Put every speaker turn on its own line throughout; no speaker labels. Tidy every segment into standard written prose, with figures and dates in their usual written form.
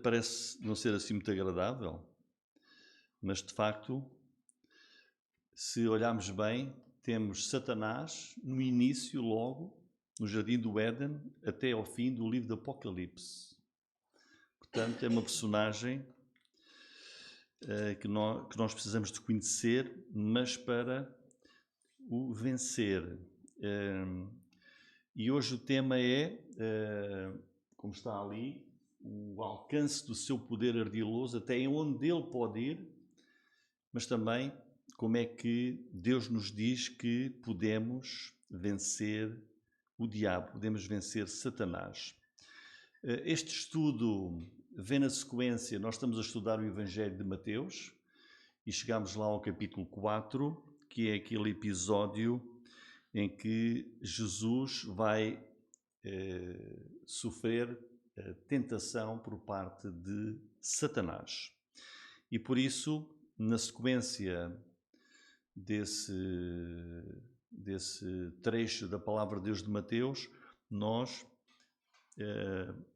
parece não ser assim muito agradável, mas de facto, se olharmos bem, temos Satanás no início, logo, no Jardim do Éden, até ao fim do livro do Apocalipse. Portanto, é uma personagem que nós precisamos de conhecer, mas para o vencer. E hoje o tema é, como está ali, o alcance do seu poder ardiloso, até onde ele pode ir, mas também como é que Deus nos diz que podemos vencer o diabo, podemos vencer Satanás. Este estudo vem na sequência, nós estamos a estudar o Evangelho de Mateus e chegamos lá ao capítulo 4, que é aquele episódio em que Jesus vai sofrer tentação por parte de Satanás. E por isso, na sequência desse trecho da Palavra de Deus de Mateus, nós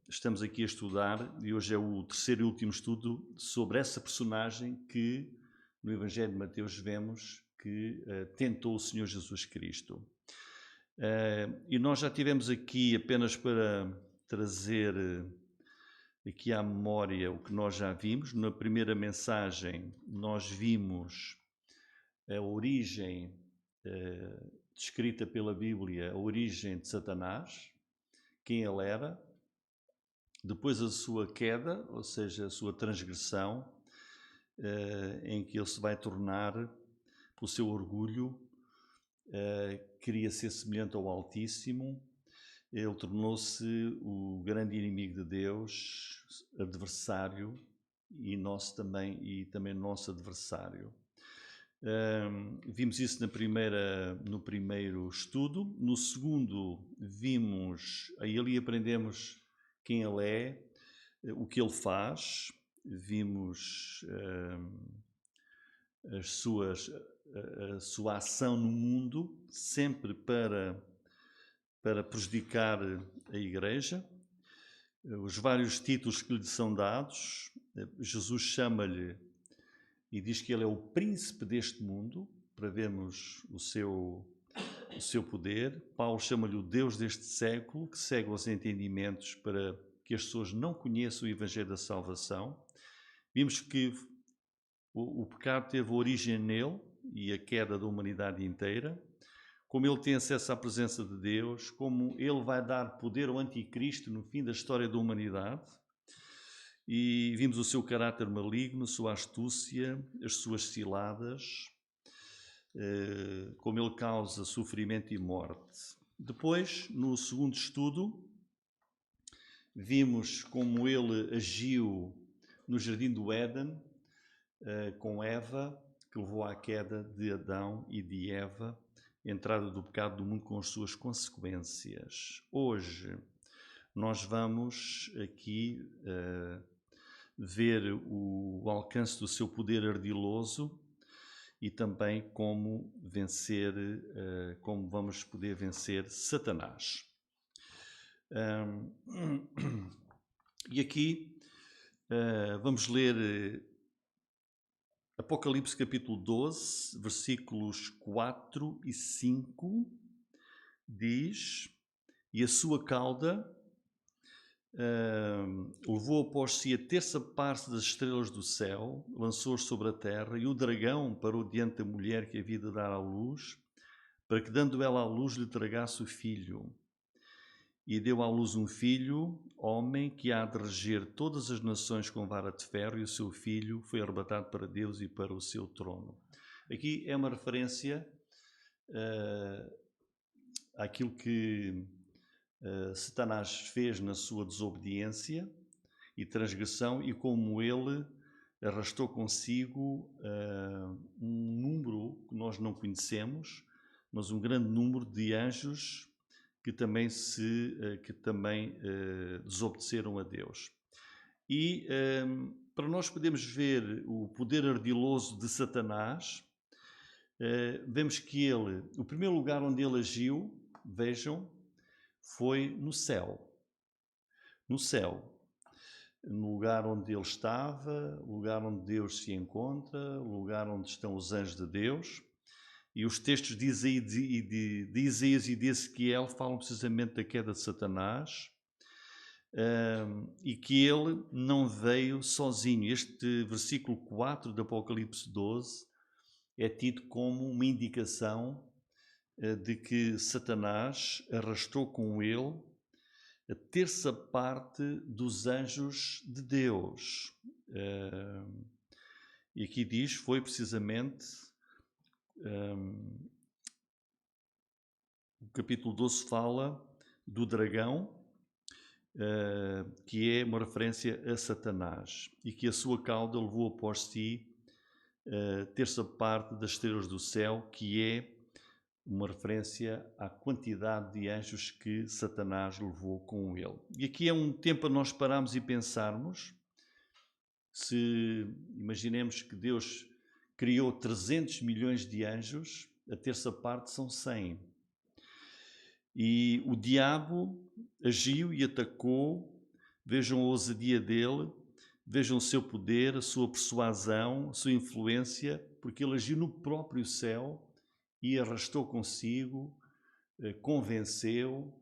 estamos aqui a estudar, e hoje é o terceiro e último estudo, sobre essa personagem que no Evangelho de Mateus vemos que tentou o Senhor Jesus Cristo. E nós já tivemos aqui, apenas para trazer aqui à memória o que nós já vimos, na primeira mensagem nós vimos a origem descrita pela Bíblia, a origem de Satanás, quem ele era, depois a sua queda, ou seja, a sua transgressão, em que ele se vai tornar, pelo seu orgulho, queria ser semelhante ao Altíssimo, ele tornou-se o grande inimigo de Deus, adversário, e também nosso adversário. Vimos isso no primeiro estudo. No segundo, ali aprendemos quem ele é, o que ele faz, vimos a sua ação no mundo, sempre para prejudicar a Igreja, os vários títulos que lhe são dados. Jesus chama-lhe e diz que ele é o príncipe deste mundo, para vermos o seu poder. Paulo chama-lhe o Deus deste século, que cega os entendimentos para que as pessoas não conheçam o Evangelho da Salvação. Vimos que o pecado teve origem nele e a queda da humanidade inteira. Como ele tem acesso à presença de Deus, como ele vai dar poder ao anticristo no fim da história da humanidade. E vimos o seu caráter maligno, a sua astúcia, as suas ciladas, como ele causa sofrimento e morte. Depois, no segundo estudo, vimos como ele agiu no Jardim do Éden, com Eva, que levou à queda de Adão e de Eva, a entrada do pecado do mundo com as suas consequências. Hoje, nós vamos aqui ver o alcance do seu poder ardiloso e também como vamos poder vencer Satanás. E aqui vamos ler Apocalipse capítulo 12, versículos 4 e 5, diz: e a sua cauda levou após si a terça parte das estrelas do céu, lançou-as sobre a terra, e o dragão parou diante da mulher que havia de dar à luz, para que, dando ela à luz, lhe tragasse o filho. E deu à luz um filho, homem, que há de reger todas as nações com vara de ferro, e o seu filho foi arrebatado para Deus e para o seu trono. Aqui é uma referência àquilo que Satanás fez na sua desobediência e transgressão, e como ele arrastou consigo um número que nós não conhecemos, mas um grande número de anjos que também desobedeceram a Deus. E para nós podermos ver o poder ardiloso de Satanás, vemos que o primeiro lugar onde ele agiu, vejam, foi no céu. No céu. no lugar onde ele estava, o lugar onde Deus se encontra, o lugar onde estão os anjos de Deus. E os textos de Isaías e de Ezequiel falam precisamente da queda de Satanás, e que ele não veio sozinho. Este versículo 4 de Apocalipse 12 é tido como uma indicação de que Satanás arrastou com ele a terça parte dos anjos de Deus. E aqui diz, foi precisamente, o capítulo 12 fala do dragão, que é uma referência a Satanás, e que a sua cauda levou após si a terça parte das estrelas do céu, que é uma referência à quantidade de anjos que Satanás levou com ele. E aqui é um tempo para nós pararmos e pensarmos, se imaginemos que Deus criou 300 milhões de anjos, a terça parte são 100. E o diabo agiu e atacou, vejam a ousadia dele, vejam o seu poder, a sua persuasão, a sua influência, porque ele agiu no próprio céu e arrastou consigo, convenceu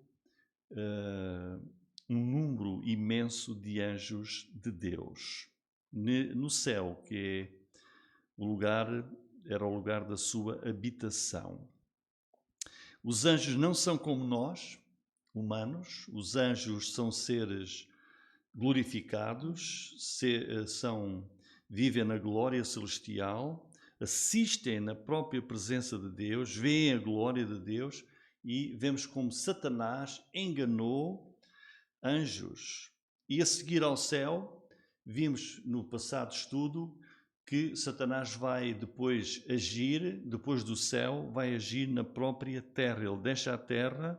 um número imenso de anjos de Deus no céu, que é era o lugar da sua habitação. Os anjos não são como nós, humanos. Os anjos são seres glorificados, vivem na glória celestial, assistem na própria presença de Deus, veem a glória de Deus, e vemos como Satanás enganou anjos. E a seguir ao céu, vimos no passado estudo que Satanás vai depois agir, depois do céu, vai agir na própria terra. Ele deixa a terra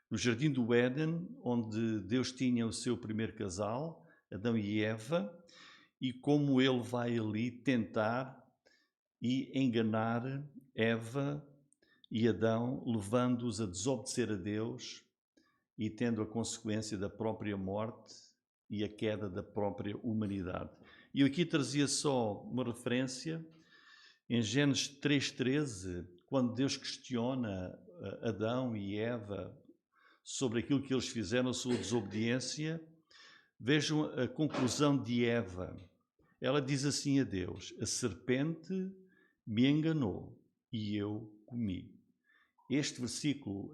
no jardim do Éden, onde Deus tinha o seu primeiro casal, Adão e Eva, e como ele vai ali tentar e enganar Eva e Adão, levando-os a desobedecer a Deus e tendo a consequência da própria morte e a queda da própria humanidade. E eu aqui trazia só uma referência em Gênesis 3,13, quando Deus questiona Adão e Eva sobre aquilo que eles fizeram, a sua desobediência. Vejam a conclusão de Eva. Ela diz assim a Deus: a serpente me enganou e eu comi. Este versículo,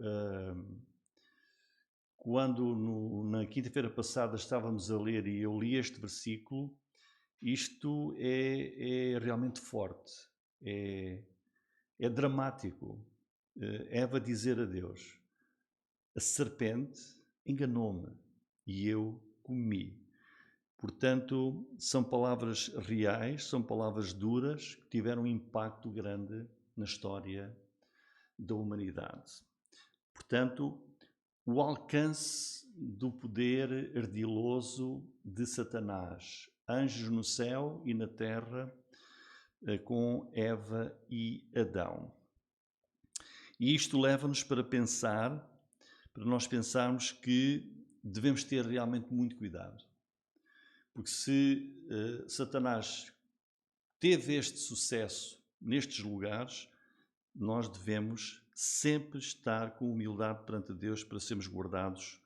quando na quinta-feira passada estávamos a ler e eu li este versículo, isto é realmente forte, é dramático. Eva dizer a Deus: a serpente enganou-me e eu comi. Portanto, são palavras reais, são palavras duras, que tiveram um impacto grande na história da humanidade. Portanto, o alcance do poder ardiloso de Satanás, anjos no céu e na terra, com Eva e Adão. E isto leva-nos para nós pensarmos que devemos ter realmente muito cuidado. Porque se Satanás teve este sucesso nestes lugares, nós devemos sempre estar com humildade perante Deus para sermos guardados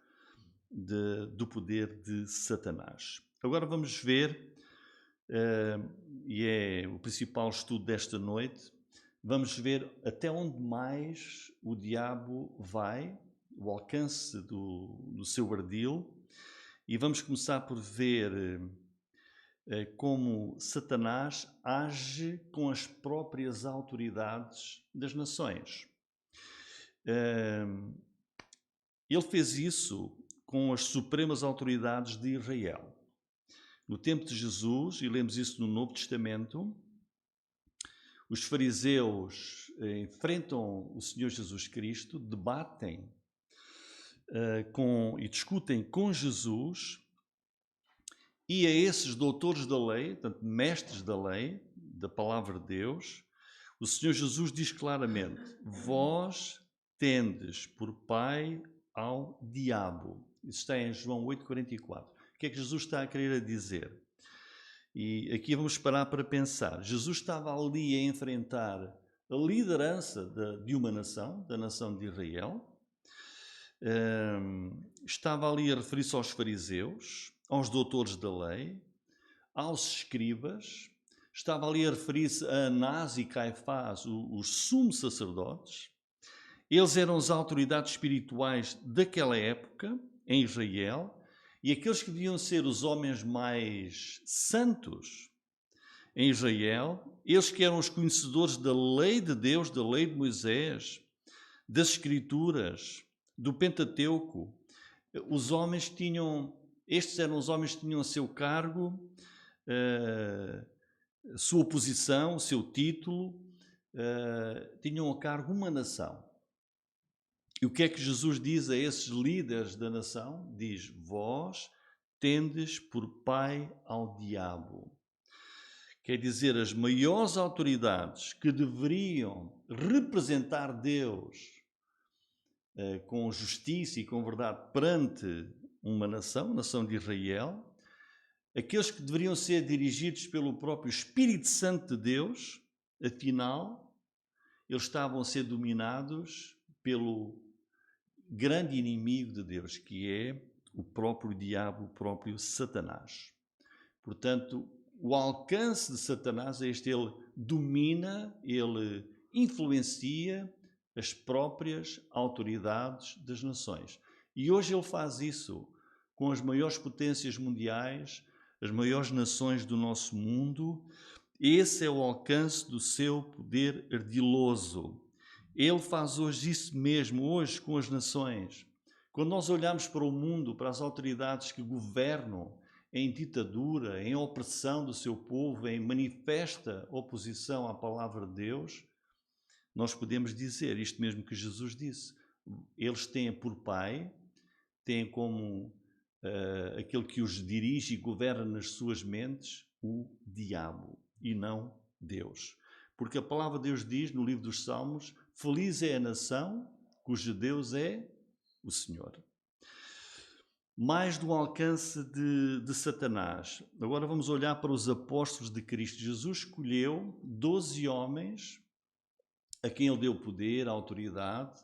do poder de Satanás. Agora vamos ver, e é o principal estudo desta noite, vamos ver até onde mais o diabo vai, o alcance do seu ardil, e vamos começar por ver como Satanás age com as próprias autoridades das nações. Ele fez isso com as supremas autoridades de Israel. No tempo de Jesus, e lemos isso no Novo Testamento, os fariseus enfrentam o Senhor Jesus Cristo, debatem e discutem com Jesus, e a esses doutores da lei, portanto, mestres da lei, da palavra de Deus, o Senhor Jesus diz claramente: vós tendes por pai ao diabo. Isso está em João 8,44. O que é que Jesus está a querer dizer? E aqui vamos parar para pensar. Jesus estava ali a enfrentar a liderança de uma nação, da nação de Israel. Estava ali a referir-se aos fariseus, aos doutores da lei, aos escribas. Estava ali a referir-se a Anás e Caifás, os sumos sacerdotes. Eles eram as autoridades espirituais daquela época, em Israel, e aqueles que deviam ser os homens mais santos em Israel, eles que eram os conhecedores da lei de Deus, da lei de Moisés, das Escrituras, do Pentateuco. Estes eram os homens que tinham a seu cargo a sua posição, o seu título, tinham a cargo uma nação. E o que é que Jesus diz a esses líderes da nação? Diz: vós tendes por pai ao diabo. Quer dizer, as maiores autoridades que deveriam representar Deus com justiça e com verdade perante uma nação, a nação de Israel, aqueles que deveriam ser dirigidos pelo próprio Espírito Santo de Deus, afinal, eles estavam a ser dominados pelo grande inimigo de Deus, que é o próprio diabo, o próprio Satanás. Portanto, o alcance de Satanás é este: ele domina, ele influencia as próprias autoridades das nações. E hoje ele faz isso com as maiores potências mundiais, as maiores nações do nosso mundo. Esse é o alcance do seu poder ardiloso. Ele faz hoje isso mesmo, hoje com as nações. Quando nós olhamos para o mundo, para as autoridades que governam em ditadura, em opressão do seu povo, em manifesta oposição à palavra de Deus, nós podemos dizer isto mesmo que Jesus disse. Eles têm por pai, têm como aquele que os dirige e governa nas suas mentes, o diabo, e não Deus. Porque a palavra de Deus diz no livro dos Salmos: feliz é a nação cujo Deus é o Senhor. Mais do alcance de Satanás. Agora vamos olhar para os apóstolos de Cristo. Jesus escolheu 12 homens a quem ele deu poder, autoridade,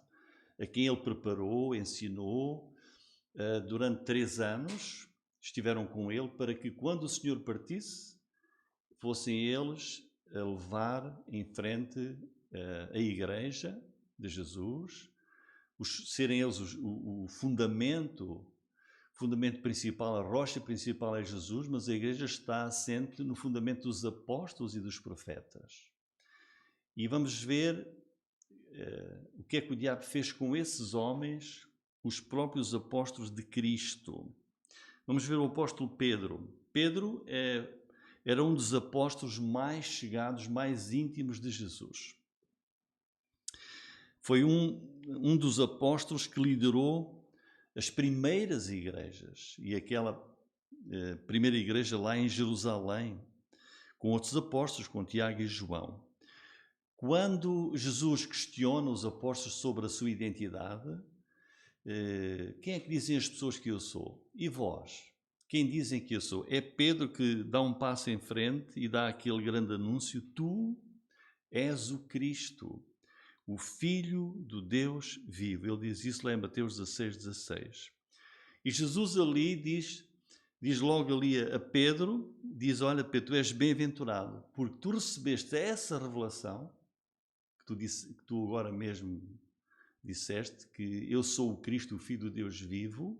a quem ele preparou, ensinou. Durante 3 anos estiveram com ele para que, quando o Senhor partisse, fossem eles a levar em frente a igreja de Jesus, serem eles o fundamento principal, a rocha principal é Jesus, mas a igreja está assente no fundamento dos apóstolos e dos profetas. E vamos ver o que é que o diabo fez com esses homens, os próprios apóstolos de Cristo. Vamos ver o apóstolo Pedro. Pedro era um dos apóstolos mais chegados, mais íntimos de Jesus. Foi um dos apóstolos que liderou as primeiras igrejas, e aquela primeira igreja lá em Jerusalém, com outros apóstolos, com Tiago e João. Quando Jesus questiona os apóstolos sobre a sua identidade, quem é que dizem as pessoas que eu sou? E vós? Quem dizem que eu sou? É Pedro que dá um passo em frente e dá aquele grande anúncio: tu és o Cristo, o Filho do Deus vivo. Ele diz isso lá em Mateus 16:16. E Jesus ali diz logo ali a Pedro, diz: olha Pedro, tu és bem-aventurado, porque tu recebeste essa revelação, que tu agora mesmo disseste, que eu sou o Cristo, o Filho do Deus vivo.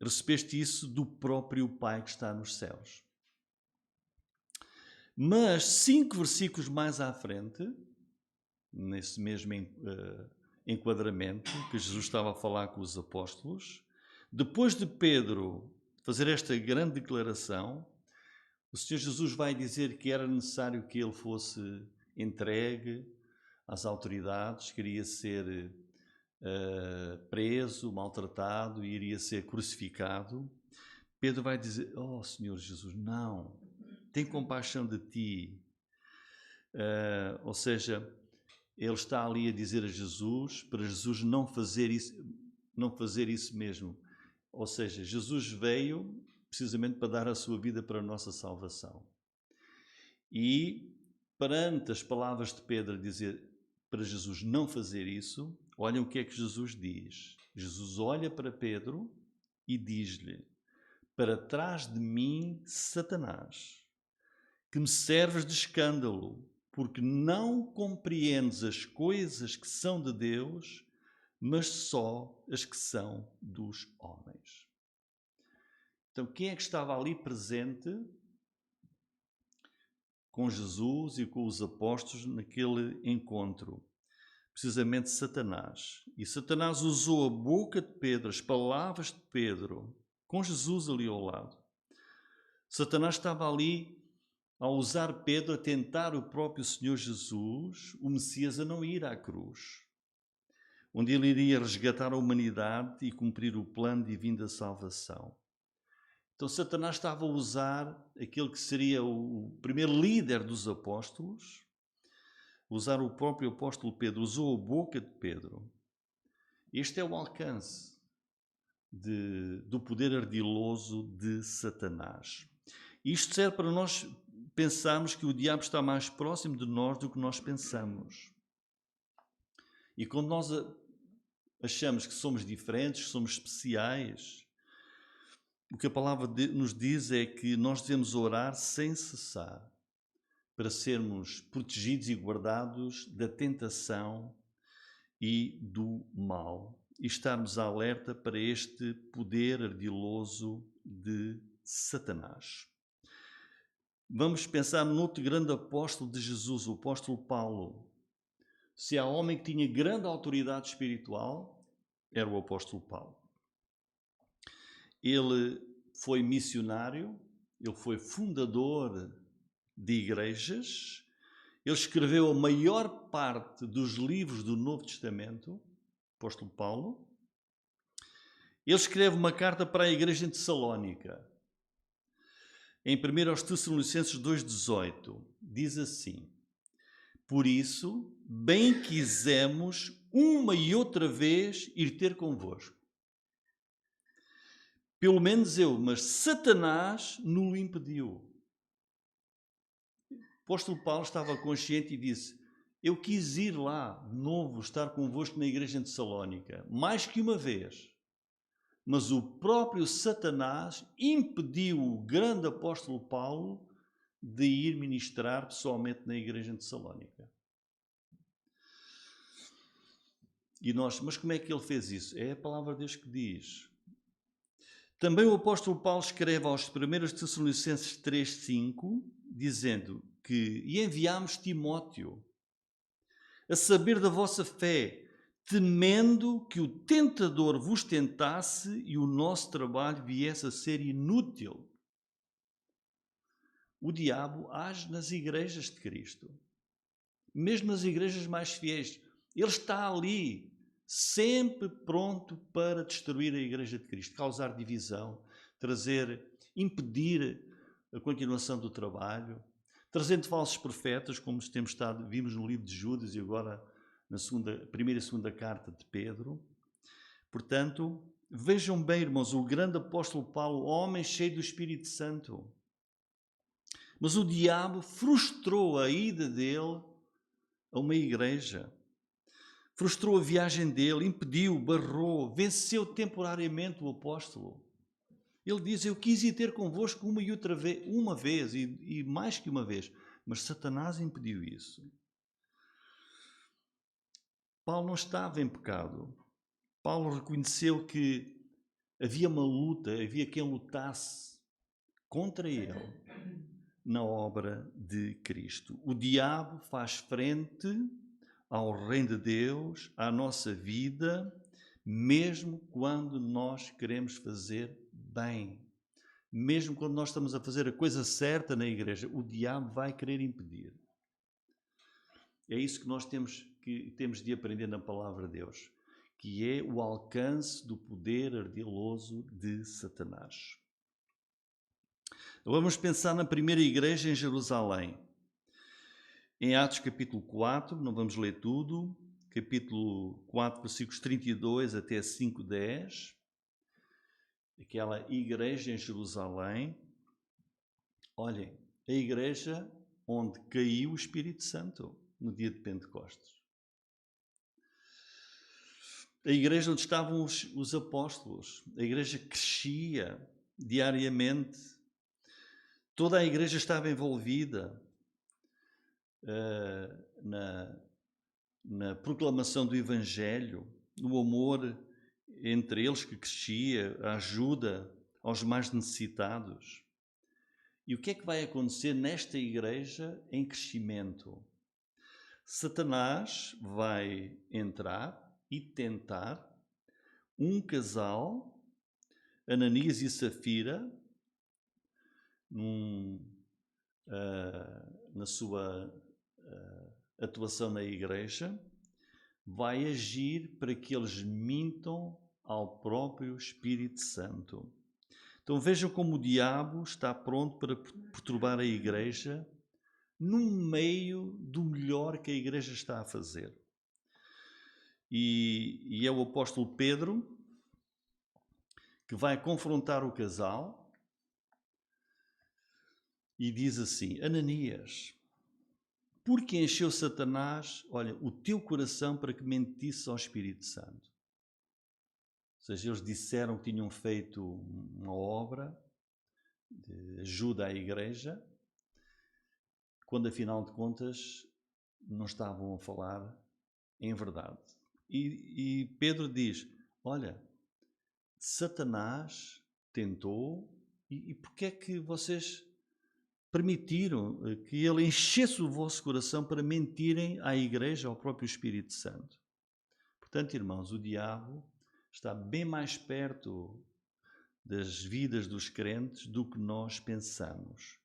Recebeste isso do próprio Pai que está nos céus. Mas 5 versículos mais à frente, nesse mesmo enquadramento que Jesus estava a falar com os apóstolos, depois de Pedro fazer esta grande declaração, o Senhor Jesus vai dizer que era necessário que ele fosse entregue às autoridades, que iria ser preso, maltratado e iria ser crucificado. Pedro vai dizer: oh Senhor Jesus, não, tem compaixão de ti. Ou seja, ele está ali a dizer a Jesus, para Jesus não fazer isso mesmo. Ou seja, Jesus veio precisamente para dar a sua vida para a nossa salvação. E perante as palavras de Pedro a dizer para Jesus não fazer isso, olhem o que é que Jesus diz. Jesus olha para Pedro e diz-lhe: para trás de mim, Satanás, que me serves de escândalo, porque não compreendes as coisas que são de Deus, mas só as que são dos homens. Então, quem é que estava ali presente com Jesus e com os apóstolos naquele encontro? Precisamente Satanás. E Satanás usou a boca de Pedro, as palavras de Pedro, com Jesus ali ao lado. Satanás estava ali a usar Pedro a tentar o próprio Senhor Jesus, o Messias, a não ir à cruz, onde ele iria resgatar a humanidade e cumprir o plano divino da salvação. Então Satanás estava a usar aquele que seria o primeiro líder dos apóstolos, usar o próprio apóstolo Pedro, usou a boca de Pedro. Este é o alcance do poder ardiloso de Satanás. Isto serve para nós pensarmos que o diabo está mais próximo de nós do que nós pensamos. E quando nós achamos que somos diferentes, que somos especiais, o que a palavra nos diz é que nós devemos orar sem cessar para sermos protegidos e guardados da tentação e do mal e estarmos alerta para este poder ardiloso de Satanás. Vamos pensar no outro grande apóstolo de Jesus, o apóstolo Paulo. Se há homem que tinha grande autoridade espiritual, era o apóstolo Paulo. Ele foi missionário, ele foi fundador de igrejas, ele escreveu a maior parte dos livros do Novo Testamento, o apóstolo Paulo. Ele escreve uma carta para a igreja em Tessalónica. Em 1 Tessalonicenses 2,18, diz assim: por isso, bem quisemos uma e outra vez ir ter convosco. Pelo menos eu, mas Satanás nos impediu. O apóstolo Paulo estava consciente e disse: eu quis ir lá de novo estar convosco na igreja em Tessalónica, mais que uma vez. Mas o próprio Satanás impediu o grande apóstolo Paulo de ir ministrar pessoalmente na igreja em Tessalónica. E nós, mas como é que ele fez isso? É a palavra de Deus que diz. Também o apóstolo Paulo escreve aos 1 Tessalonicenses 3,5, dizendo que e enviámos Timóteo a saber da vossa fé, temendo que o tentador vos tentasse e o nosso trabalho viesse a ser inútil. O diabo age nas igrejas de Cristo, mesmo nas igrejas mais fiéis. Ele está ali, sempre pronto para destruir a igreja de Cristo, causar divisão, impedir a continuação do trabalho, trazendo falsos profetas, como vimos no livro de Judas e agora na primeira e segunda carta de Pedro. Portanto, vejam bem, irmãos, o grande apóstolo Paulo, homem cheio do Espírito Santo. Mas o diabo frustrou a ida dele a uma igreja. Frustrou a viagem dele, impediu, barrou, venceu temporariamente o apóstolo. Ele diz: eu quis ir ter convosco uma e outra vez, uma vez e mais que uma vez, mas Satanás impediu isso. Paulo não estava em pecado. Paulo reconheceu que havia uma luta, havia quem lutasse contra ele na obra de Cristo. O diabo faz frente ao reino de Deus, à nossa vida, mesmo quando nós queremos fazer bem. Mesmo quando nós estamos a fazer a coisa certa na igreja, o diabo vai querer impedir. É isso que nós temos de aprender na palavra de Deus, que é o alcance do poder ardiloso de Satanás. Vamos pensar na primeira igreja em Jerusalém. Em Atos capítulo 4, não vamos ler tudo, capítulo 4, versículos 32 até 5:10, aquela igreja em Jerusalém, olhem, a igreja onde caiu o Espírito Santo no dia de Pentecostes. A igreja onde estavam os apóstolos, a igreja crescia diariamente, toda a igreja estava envolvida na proclamação do Evangelho, no amor entre eles que crescia, a ajuda aos mais necessitados. E o que é que vai acontecer nesta igreja em crescimento? Satanás vai entrar e tentar um casal, Ananias e Safira, na sua atuação na igreja, vai agir para que eles mintam ao próprio Espírito Santo. Então vejam como o diabo está pronto para perturbar a igreja no meio do melhor que a igreja está a fazer. E é o apóstolo Pedro que vai confrontar o casal e diz assim: Ananias, por que encheu Satanás, olha, o teu coração para que mentisse ao Espírito Santo? Ou seja, eles disseram que tinham feito uma obra de ajuda à igreja, quando afinal de contas não estavam a falar em verdade. E Pedro diz, olha, Satanás tentou, e porque é que vocês permitiram que ele enchesse o vosso coração para mentirem à igreja, ao próprio Espírito Santo? Portanto, irmãos, o diabo está bem mais perto das vidas dos crentes do que nós pensamos.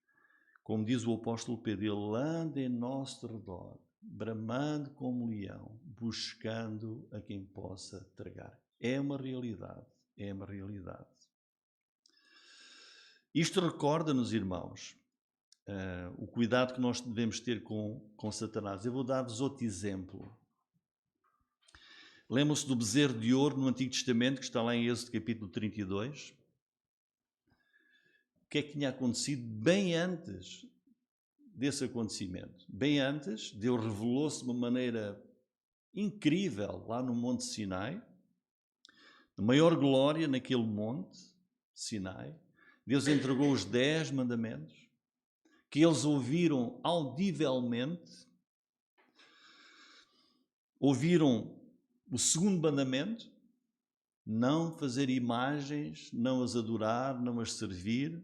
Como diz o apóstolo Pedro, ele anda em nosso redor, bramando como leão, buscando a quem possa tragar. É uma realidade, é uma realidade. Isto recorda-nos, irmãos, o cuidado que nós devemos ter com Satanás. Eu vou dar-vos outro exemplo. Lembram-se do bezerro de ouro no Antigo Testamento, que está lá em Êxodo capítulo 32? O que é que tinha acontecido bem antes desse acontecimento? Bem antes, Deus revelou-se de uma maneira incrível lá no Monte Sinai, de maior glória naquele monte, Sinai. Deus entregou os 10 mandamentos, que eles ouviram audivelmente, ouviram o segundo mandamento, não fazer imagens, não as adorar, não as servir.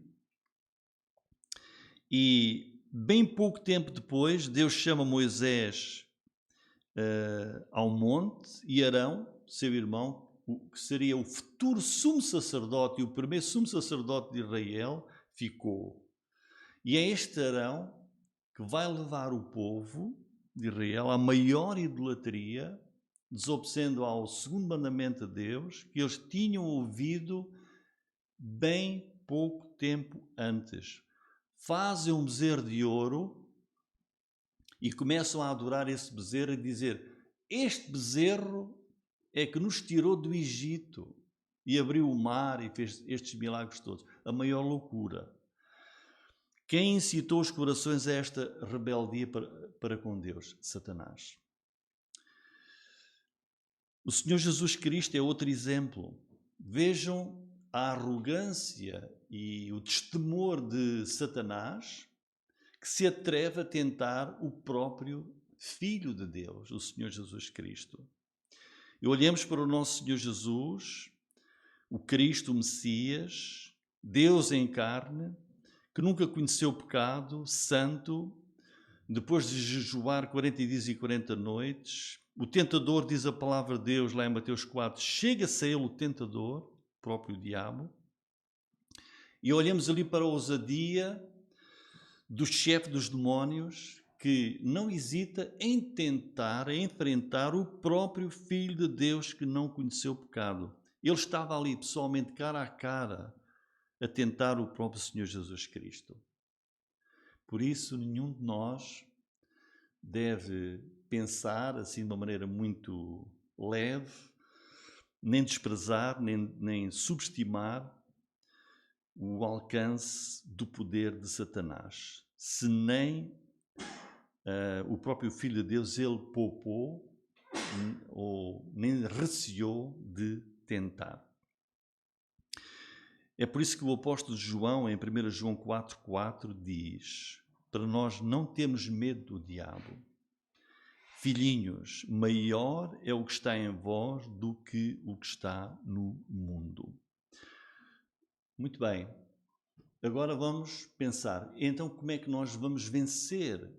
E bem pouco tempo depois, Deus chama Moisés ao monte e Arão, seu irmão, que seria o futuro sumo sacerdote e o primeiro sumo sacerdote de Israel, ficou. E é este Arão que vai levar o povo de Israel à maior idolatria, desobedecendo ao segundo mandamento de Deus, que eles tinham ouvido bem pouco tempo antes. Fazem um bezerro de ouro e começam a adorar esse bezerro e dizer: este bezerro é que nos tirou do Egito e abriu o mar e fez estes milagres todos. A maior loucura. Quem incitou os corações a esta rebeldia para com Deus? Satanás. O Senhor Jesus Cristo é outro exemplo. Vejam a arrogância e o destemor de Satanás, que se atreve a tentar o próprio Filho de Deus, o Senhor Jesus Cristo. E olhemos para o nosso Senhor Jesus, o Cristo, o Messias, Deus em carne, que nunca conheceu pecado, santo, depois de jejuar 40 dias e 40 noites. O tentador, diz a palavra de Deus lá em Mateus 4, chega-se a ele o tentador, o próprio diabo. E olhamos ali para a ousadia do chefe dos demónios, que não hesita em tentar, em enfrentar o próprio Filho de Deus que não conheceu pecado. Ele estava ali pessoalmente, cara a cara, a tentar o próprio Senhor Jesus Cristo. Por isso, nenhum de nós deve pensar assim de uma maneira muito leve, nem desprezar, nem subestimar o alcance do poder de Satanás. Se nem o próprio Filho de Deus ele poupou ou nem receou de tentar. É por isso que o apóstolo João, em 1 João 4,4, diz: para nós não termos medo do diabo. Filhinhos, maior é o que está em vós do que o que está no mundo. Muito bem. Agora vamos pensar, então como é que nós vamos vencer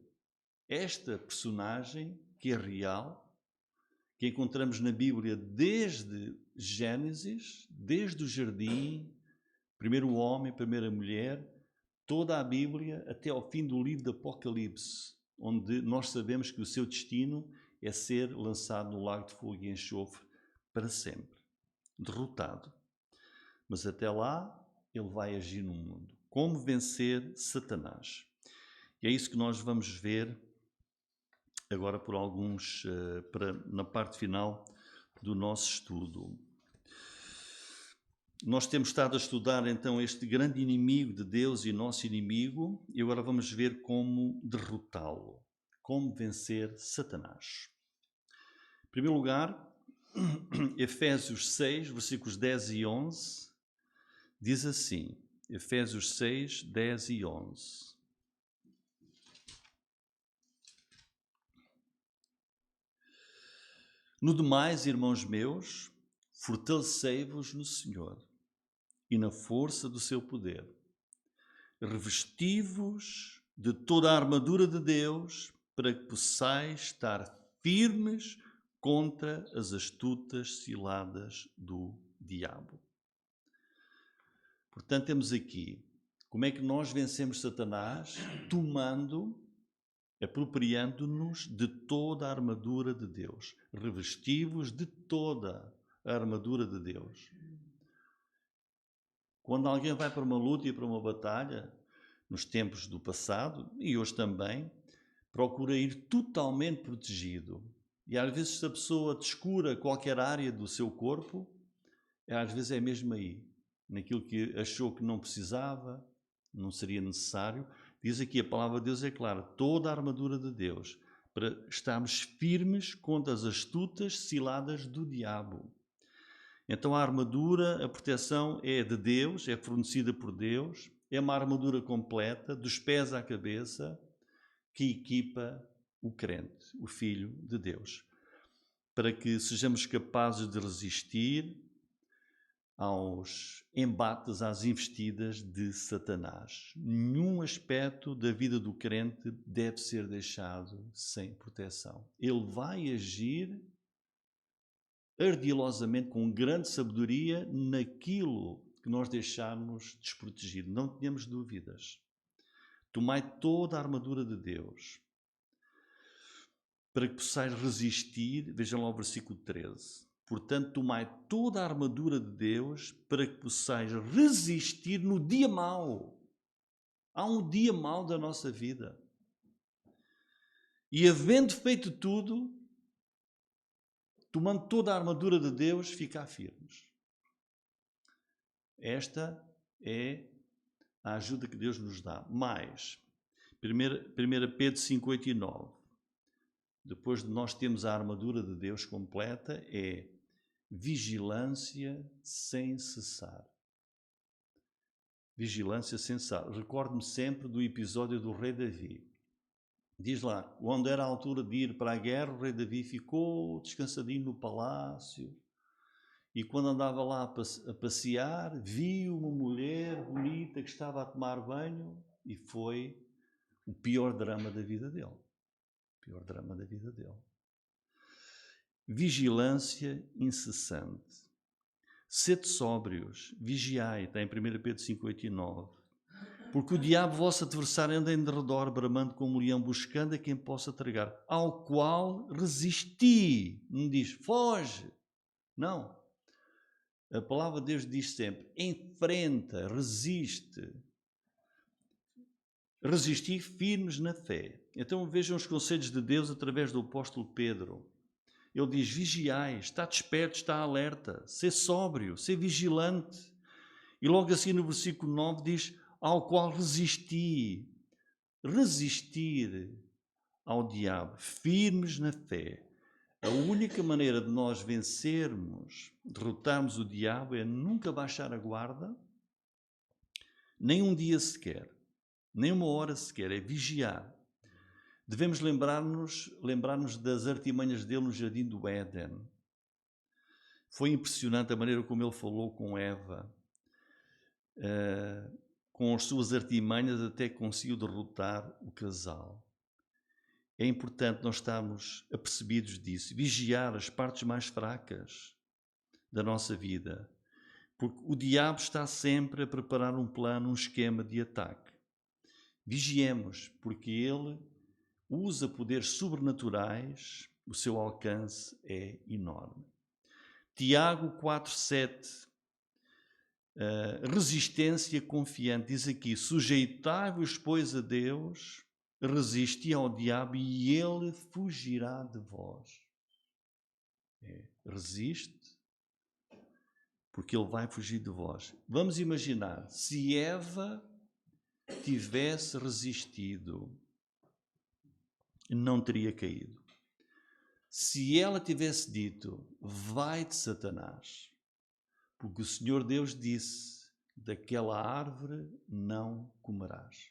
esta personagem que é real, que encontramos na Bíblia desde Gênesis, desde o jardim, primeiro o homem, primeira mulher, toda a Bíblia até ao fim do livro do Apocalipse, onde nós sabemos que o seu destino é ser lançado no lago de fogo e enxofre para sempre, derrotado. Mas até lá ele vai agir no mundo. Como vencer Satanás? E é isso que nós vamos ver agora por alguns, na parte final do nosso estudo. Nós temos estado a estudar então este grande inimigo de Deus e nosso inimigo, e agora vamos ver como derrotá-lo, como vencer Satanás. Em primeiro lugar, Efésios 6, versículos 10 e 11, diz assim, Efésios 6, 10 e 11. No demais, irmãos meus, fortalecei-vos no Senhor e na força do seu poder. Revesti-vos de toda a armadura de Deus para que possais estar firmes contra as astutas ciladas do diabo. Portanto, temos aqui como é que nós vencemos Satanás, apropriando-nos de toda a armadura de Deus. Revesti-vos de toda a armadura de Deus. Quando alguém vai para uma luta e para uma batalha, nos tempos do passado e hoje também, procura ir totalmente protegido. E às vezes, se a pessoa descura qualquer área do seu corpo, às vezes é mesmo aí, naquilo que achou que não precisava, não seria necessário. Diz aqui a palavra de Deus é clara, toda a armadura de Deus, para estarmos firmes contra as astutas ciladas do diabo. Então a armadura, a proteção é de Deus, é fornecida por Deus, é uma armadura completa, dos pés à cabeça, que equipa o crente, o Filho de Deus, para que sejamos capazes de resistir aos embates, às investidas de Satanás. Nenhum aspecto da vida do crente deve ser deixado sem proteção. Ele vai agir ardilosamente, com grande sabedoria, naquilo que nós deixarmos desprotegido. Não tenhamos dúvidas. Tomai toda a armadura de Deus para que possais resistir. Vejam lá o versículo 13. Portanto, tomai toda a armadura de Deus para que possais resistir no dia mau. Há um dia mau da nossa vida. E havendo feito tudo, tomando toda a armadura de Deus, ficar firmes. Esta é a ajuda que Deus nos dá. Mais, 1 Pedro 5, 8 e 9. Depois de nós termos a armadura de Deus completa, é vigilância sem cessar. Vigilância sem cessar. Recordo-me sempre do episódio do rei Davi. Diz lá, quando era a altura de ir para a guerra, o rei Davi ficou descansadinho no palácio. E quando andava lá a passear, viu uma mulher bonita que estava a tomar banho e foi o pior drama da vida dele. O pior drama da vida dele. Vigilância incessante. Sede sóbrios, vigiai, está em 1 Pedro 5, 8 e 9. Porque o diabo, vosso adversário, anda em derredor, bramando como um leão, buscando a quem possa tragar, ao qual resisti. Não diz, foge. Não. A palavra de Deus diz sempre, enfrenta, resiste. Resistir firmes na fé. Então vejam os conselhos de Deus através do apóstolo Pedro. Ele diz, vigiai, está desperto, está alerta, ser sóbrio, ser vigilante. E logo assim no versículo 9 diz, ao qual resisti. Resistir ao diabo, firmes na fé. A única maneira de nós vencermos, derrotarmos o diabo, é nunca baixar a guarda, nem um dia sequer, nem uma hora sequer, é vigiar. Devemos lembrar-nos das artimanhas dele no jardim do Éden. Foi impressionante a maneira como ele falou com Eva, com as suas artimanhas até conseguiu derrotar o casal. É importante nós estarmos apercebidos disso, vigiar as partes mais fracas da nossa vida, porque o diabo está sempre a preparar um plano, um esquema de ataque. Vigiemos, porque ele usa poderes sobrenaturais, o seu alcance é enorme. Tiago 4,7, resistência confiante, diz aqui, sujeitai-vos, pois, a Deus, resisti ao diabo e ele fugirá de vós. Resiste, porque ele vai fugir de vós. Vamos imaginar, se Eva tivesse resistido, não teria caído. Se ela tivesse dito, vai-te, Satanás, porque o Senhor Deus disse, daquela árvore não comerás.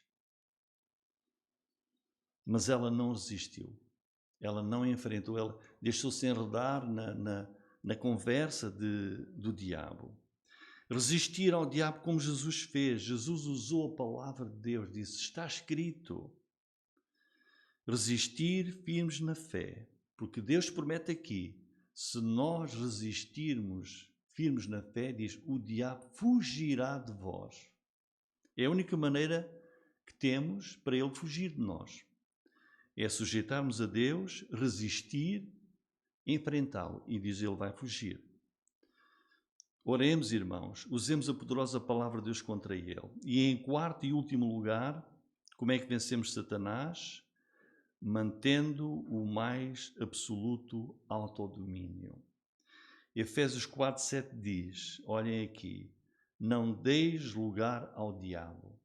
Mas ela não resistiu, ela não enfrentou, ela deixou-se enredar na conversa do diabo. Resistir ao diabo como Jesus fez. Jesus usou a palavra de Deus, disse, está escrito. Resistir firmes na fé, porque Deus promete aqui, se nós resistirmos firmes na fé, diz, o diabo fugirá de vós. É a única maneira que temos para ele fugir de nós. É sujeitarmos a Deus, resistir, enfrentá-lo e diz, ele vai fugir. Oremos, irmãos, usemos a poderosa palavra de Deus contra ele. E em quarto e último lugar, como é que vencemos Satanás? Mantendo o mais absoluto autodomínio. Efésios 4,7 diz, olhem aqui, não deis lugar ao diabo.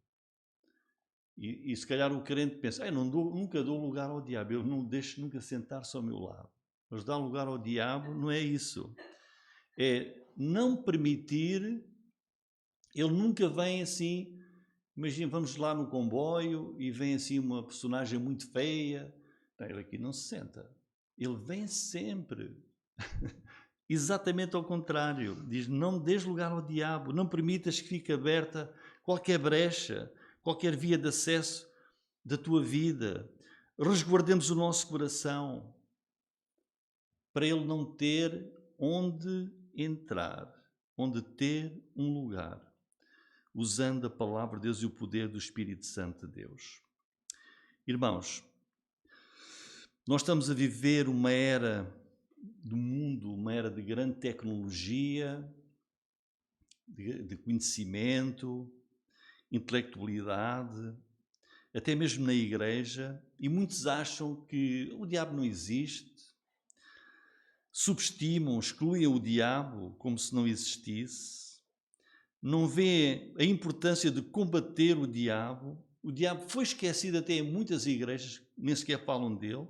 E se calhar o crente pensa, nunca dou lugar ao diabo, eu não deixo nunca sentar-se ao meu lado. Mas dar lugar ao diabo não é isso. É não permitir, ele nunca vem assim, imagina, vamos lá no comboio e vem assim uma personagem muito feia, ele aqui não se senta. Ele vem sempre. Exatamente ao contrário. Diz, não dês lugar ao diabo, não permitas que fique aberta qualquer brecha, qualquer via de acesso da tua vida. Resguardemos o nosso coração para ele não ter onde entrar, onde ter um lugar, usando a palavra de Deus e o poder do Espírito Santo de Deus. Irmãos, nós estamos a viver uma era do mundo, uma era de grande tecnologia, de conhecimento, intelectualidade, até mesmo na igreja, e muitos acham que o diabo não existe, subestimam, excluem o diabo como se não existisse, não vêem a importância de combater o diabo. O diabo foi esquecido até em muitas igrejas, nem sequer falam dele,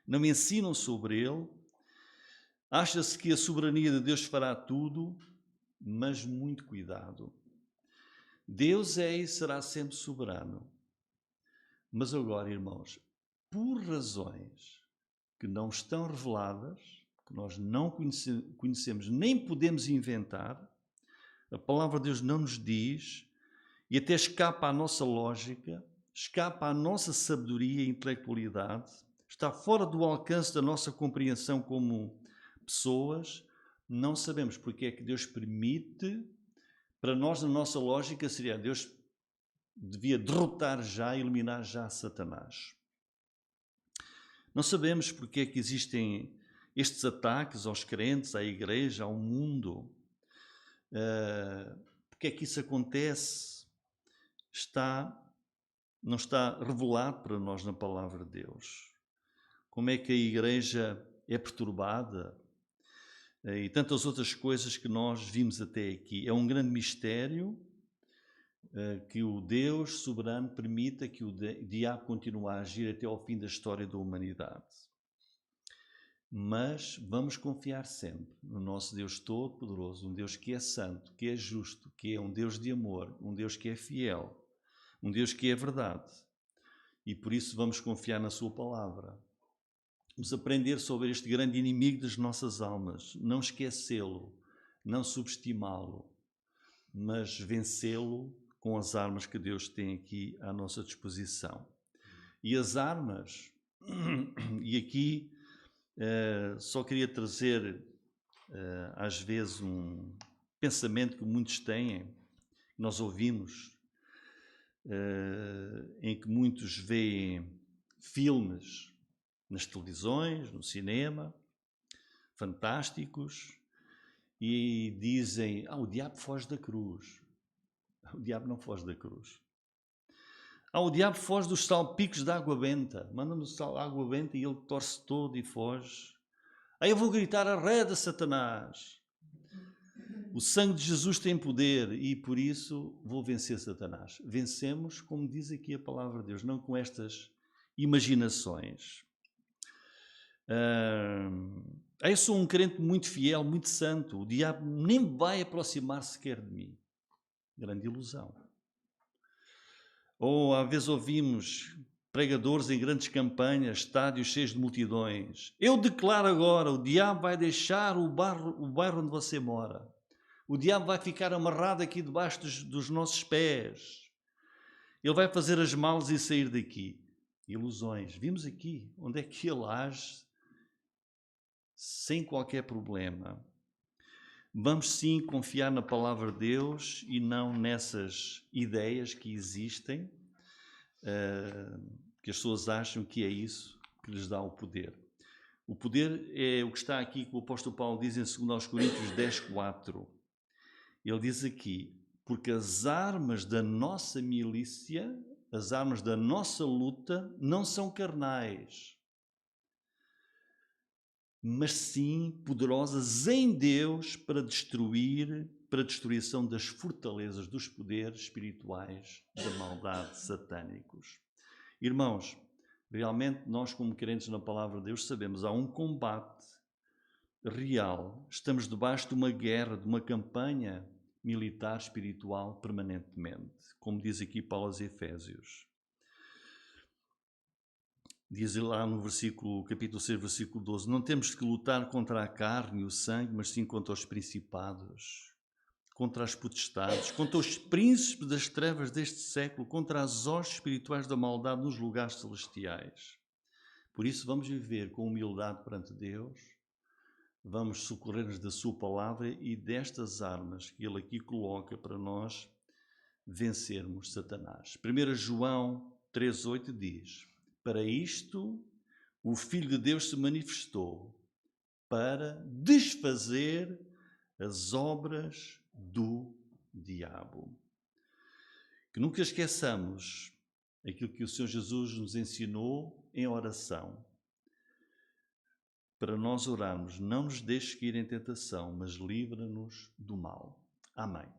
não ensinam sobre ele. Acha-se que a soberania de Deus fará tudo, mas muito cuidado. Deus é e será sempre soberano. Mas agora, irmãos, por razões que não estão reveladas, que nós não conhecemos, nem podemos inventar, a palavra de Deus não nos diz, e até escapa à nossa lógica, escapa à nossa sabedoria e intelectualidade, está fora do alcance da nossa compreensão como pessoas, não sabemos porque é que Deus permite. Para nós, na nossa lógica, seria Deus devia derrotar já, eliminar já Satanás. Não sabemos porque é que existem estes ataques aos crentes, à igreja, ao mundo. Porque é que isso acontece? Não está revelado para nós na palavra de Deus. Como é que a igreja é perturbada? e tantas outras coisas que nós vimos até aqui. É um grande mistério que o Deus soberano permita que o diabo continue a agir até ao fim da história da humanidade. Mas vamos confiar sempre no nosso Deus Todo-Poderoso, um Deus que é santo, que é justo, que é um Deus de amor, um Deus que é fiel, um Deus que é verdade. E por isso vamos confiar na sua palavra. Vamos aprender sobre este grande inimigo das nossas almas, não esquecê-lo, não subestimá-lo, mas vencê-lo com as armas que Deus tem aqui à nossa disposição. E as armas, e aqui só queria trazer às vezes um pensamento que muitos têm, nós ouvimos, em que muitos veem filmes nas televisões, no cinema, fantásticos, e dizem, o diabo foge da cruz. O diabo não foge da cruz. O diabo foge dos salpicos de água benta. Manda-me água benta e ele torce todo e foge. Aí eu vou gritar, arreda Satanás. O sangue de Jesus tem poder e por isso vou vencer Satanás. Vencemos, como diz aqui a palavra de Deus, não com estas imaginações. Eu sou um crente muito fiel, muito santo. O diabo nem vai aproximar sequer de mim. Grande ilusão. Ou às vezes ouvimos pregadores em grandes campanhas, estádios cheios de multidões. Eu declaro agora, o diabo vai deixar o bairro onde você mora. O diabo vai ficar amarrado aqui debaixo dos nossos pés. Ele vai fazer as malas e sair daqui. Ilusões. Vimos aqui onde é que ele age sem qualquer problema. Vamos sim confiar na palavra de Deus e não nessas ideias que existem, que as pessoas acham que é isso que lhes dá o poder. O poder é o que está aqui, que o apóstolo Paulo diz em 2 Coríntios 10:4. Ele diz aqui, porque as armas da nossa milícia, as armas da nossa luta, não são carnais, mas sim poderosas em Deus para a destruição das fortalezas dos poderes espirituais da maldade satânicos. Irmãos, realmente nós como crentes na palavra de Deus sabemos, há um combate real, estamos debaixo de uma guerra, de uma campanha militar espiritual permanentemente, como diz aqui Paulo aos Efésios. Diz lá no capítulo 6, versículo 12, não temos que lutar contra a carne e o sangue, mas sim contra os principados, contra as potestades, contra os príncipes das trevas deste século, contra as hostes espirituais da maldade nos lugares celestiais. Por isso vamos viver com humildade perante Deus, vamos socorrer-nos da sua palavra e destas armas que ele aqui coloca para nós vencermos Satanás. 1 João 3,8 diz, para isto o Filho de Deus se manifestou, para desfazer as obras do diabo. Que nunca esqueçamos aquilo que o Senhor Jesus nos ensinou em oração. Para nós orarmos, não nos deixes cair em tentação, mas livra-nos do mal. Amém.